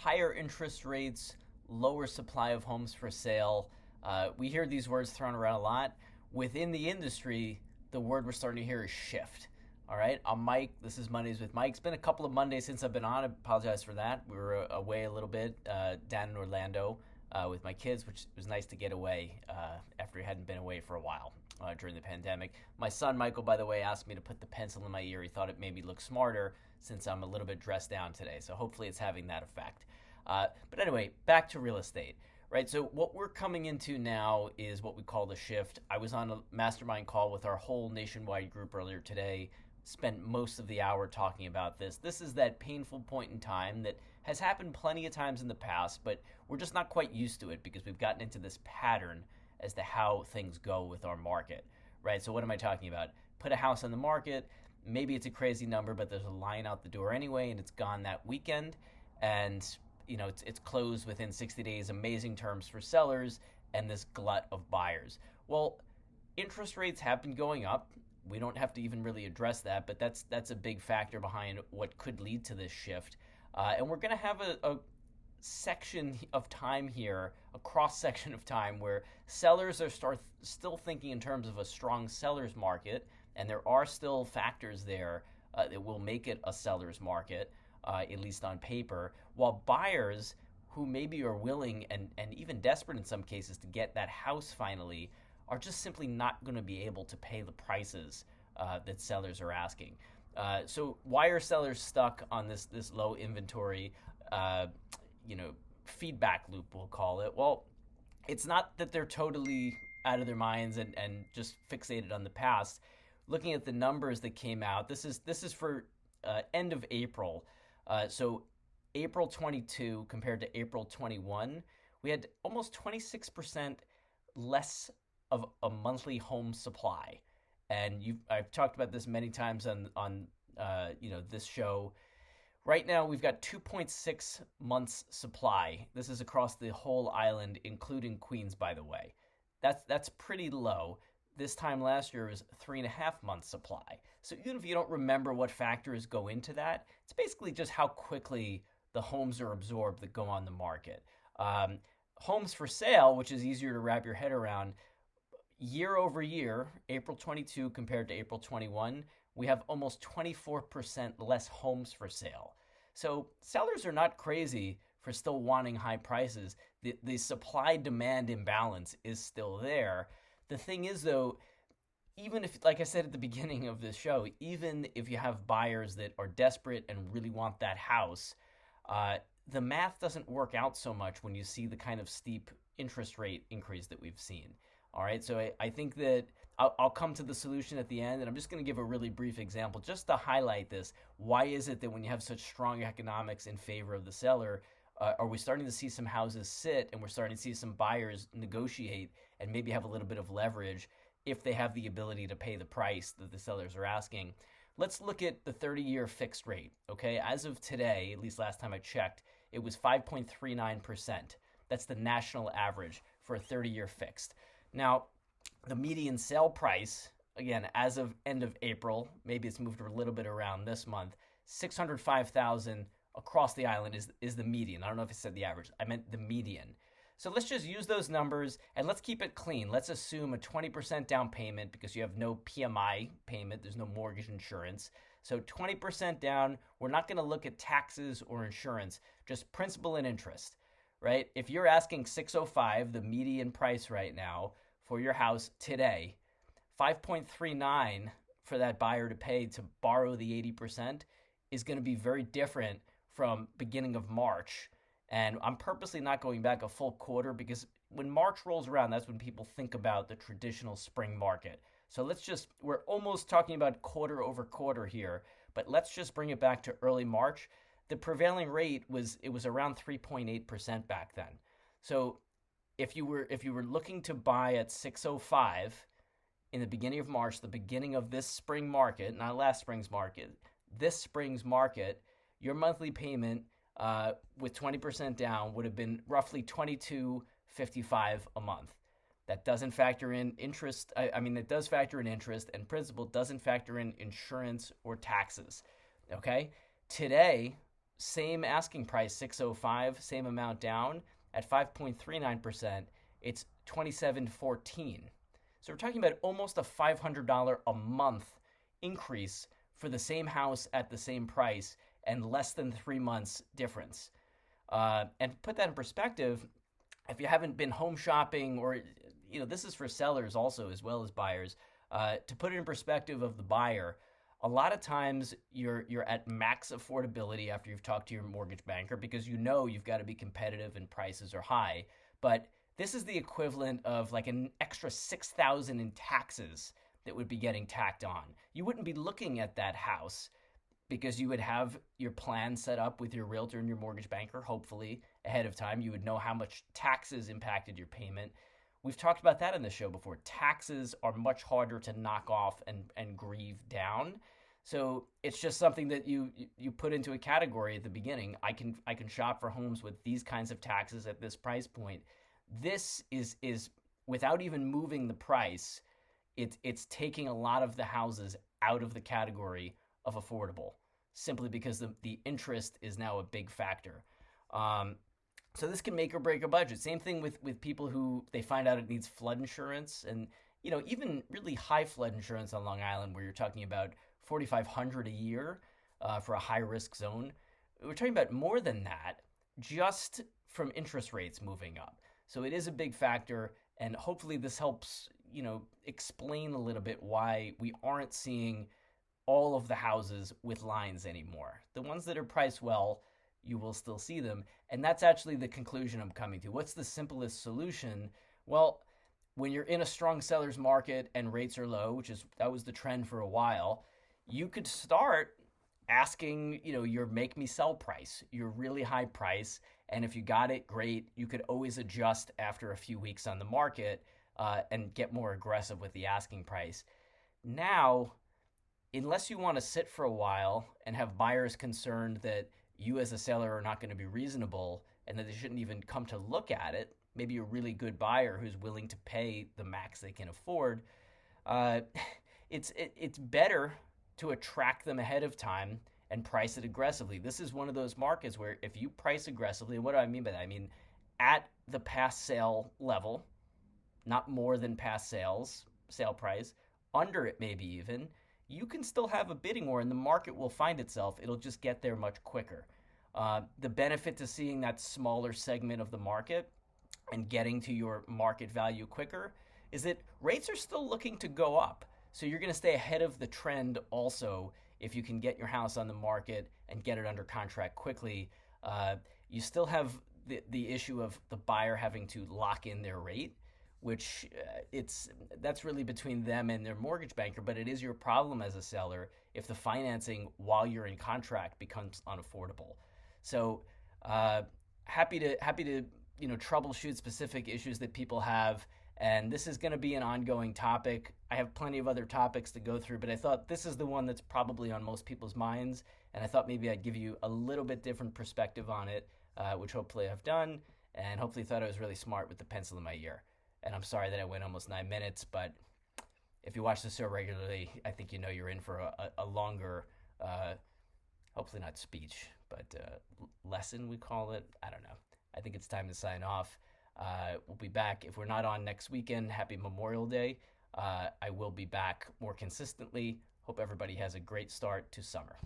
higher interest rates, lower supply of homes for sale. We hear these words thrown around a lot. Within the industry, the word we're starting to hear is shift. All right, I'm Mike. This is Mondays with Mike. It's been a couple of Mondays since I've been on. I apologize for that. We were away a little bit down in Orlando with my kids, which was nice to get away after we hadn't been away for a while during the pandemic. My son, Michael, by the way, asked me to put the pencil in my ear. He thought it made me look smarter since I'm a little bit dressed down today. So hopefully it's having that effect. But anyway, back to real estate. Right, so what we're coming into now is what we call the shift. I was on a mastermind call with our whole nationwide group earlier today, spent most of the hour talking about this. This is that painful point in time that has happened plenty of times in the past, but we're just not quite used to it because we've gotten into this pattern as to how things go with our market, right? So what am I talking about? Put a house on the market, maybe it's a crazy number, but there's a line out the door anyway, and it's gone that weekend, and it's closed within 60 days, amazing terms for sellers, and this glut of buyers. Well, interest rates have been going up. We don't have to even really address that, but that's a big factor behind what could lead to this shift. And we're going to have a section of time here, a cross section of time, where sellers are still thinking in terms of a strong seller's market, and there are still factors there that will make it a seller's market. At least on paper, while buyers who maybe are willing and even desperate in some cases to get that house finally are just simply not going to be able to pay the prices that sellers are asking. So why are sellers stuck on this low inventory, feedback loop, we'll call it? Well, it's not that they're totally out of their minds and just fixated on the past. Looking at the numbers that came out, this is for end of April. So April 22 compared to April 21, we had almost 26% less of a monthly home supply. And I've talked about this many times on this show. Right now, we've got 2.6 months supply. This is across the whole island, including Queens, by the way. That's pretty low. This time last year was 3.5 months supply. So even if you don't remember what factors go into that, it's basically just how quickly the homes are absorbed that go on the market. Homes for sale, which is easier to wrap your head around, year over year, April 22 compared to April 21, we have almost 24% less homes for sale. So sellers are not crazy for still wanting high prices. The supply-demand imbalance is still there. The thing is, though, even if, like I said at the beginning of this show, even if you have buyers that are desperate and really want that house, the math doesn't work out so much when you see the kind of steep interest rate increase that we've seen. All right, so I think that I'll come to the solution at the end, and I'm just going to give a really brief example just to highlight this. Why is it that when you have such strong economics in favor of the seller, are we starting to see some houses sit and we're starting to see some buyers negotiate and maybe have a little bit of leverage if they have the ability to pay the price that the sellers are asking? Let's look at the 30-year fixed rate, okay? As of today, at least last time I checked, it was 5.39%. That's the national average for a 30-year fixed. Now, the median sale price, again, as of end of April, maybe it's moved a little bit around this month, $605,000 across the island is the median. I don't know if it said the average. I meant the median. So let's just use those numbers and let's keep it clean. Let's assume a 20% down payment because you have no PMI payment. There's no mortgage insurance. So 20% down. We're not going to look at taxes or insurance, just principal and interest, right? If you're asking 605, the median price right now for your house today, 5.39 for that buyer to pay to borrow the 80% is going to be very different from beginning of March. And I'm purposely not going back a full quarter because when March rolls around, that's when people think about the traditional spring market. So we're almost talking about quarter over quarter here, but let's just bring it back to early March. The prevailing rate was around 3.8% back then. So if you were looking to buy at 605 in the beginning of March, the beginning of this spring market, not last spring's market, this spring's market, your monthly payment with 20% down would have been roughly $22.55 a month. That doesn't factor in interest. It does factor in interest and principal, doesn't factor in insurance or taxes. Okay? Today, same asking price, 605, same amount down at 5.39%, it's 2714. So we're talking about almost a $500 a month increase for the same house at the same price and less than 3 months difference. And put that in perspective, if you haven't been home shopping, or this is for sellers also as well as buyers. To put it in perspective of the buyer, a lot of times you're at max affordability after you've talked to your mortgage banker because you've got to be competitive and prices are high. But this is the equivalent of like an extra $6,000 in taxes that would be getting tacked on. You wouldn't be looking at that house because you would have your plan set up with your realtor and your mortgage banker, hopefully ahead of time. You would know how much taxes impacted your payment. We've talked about that in the show before. Taxes are much harder to knock off and grieve down. So it's just something that you put into a category at the beginning. I can shop for homes with these kinds of taxes at this price point. This is without even moving the price, it's taking a lot of the houses out of the category of affordable, simply because the interest is now a big factor. So this can make or break a budget. Same thing with people who they find out it needs flood insurance, and even really high flood insurance on Long Island, where you're talking about $4,500 a year for a high risk zone. We're talking about more than that just from interest rates moving up. So it is a big factor, and hopefully this helps explain a little bit why we aren't seeing all of the houses with lines anymore. The ones that are priced well, you will still see them. And that's actually the conclusion I'm coming to. What's the simplest solution? Well, when you're in a strong seller's market and rates are low, that was the trend for a while, you could start asking, your make me sell price, your really high price. And if you got it, great. You could always adjust after a few weeks on the market and get more aggressive with the asking price. Now, unless you want to sit for a while and have buyers concerned that you as a seller are not going to be reasonable and that they shouldn't even come to look at it, maybe a really good buyer who's willing to pay the max they can afford, it's better to attract them ahead of time and price it aggressively. This is one of those markets where if you price aggressively, what do I mean by that? I mean at the past sale level, not more than past sale price, under it maybe even, you can still have a bidding war and the market will find itself. It'll just get there much quicker. The benefit to seeing that smaller segment of the market and getting to your market value quicker is that rates are still looking to go up. So you're going to stay ahead of the trend also if you can get your house on the market and get it under contract quickly. You still have the issue of the buyer having to lock in their rate, which that's really between them and their mortgage banker, but it is your problem as a seller if the financing while you're in contract becomes unaffordable. So happy to troubleshoot specific issues that people have, and this is going to be an ongoing topic. I have plenty of other topics to go through, but I thought this is the one that's probably on most people's minds, and I thought maybe I'd give you a little bit different perspective on it, which hopefully I've done, and hopefully thought I was really smart with the pencil in my ear. And I'm sorry that I went almost 9 minutes, but if you watch the show regularly, I think you're in for a longer, hopefully not speech, but lesson, we call it. I don't know. I think it's time to sign off. We'll be back. If we're not on next weekend, happy Memorial Day. I will be back more consistently. Hope everybody has a great start to summer.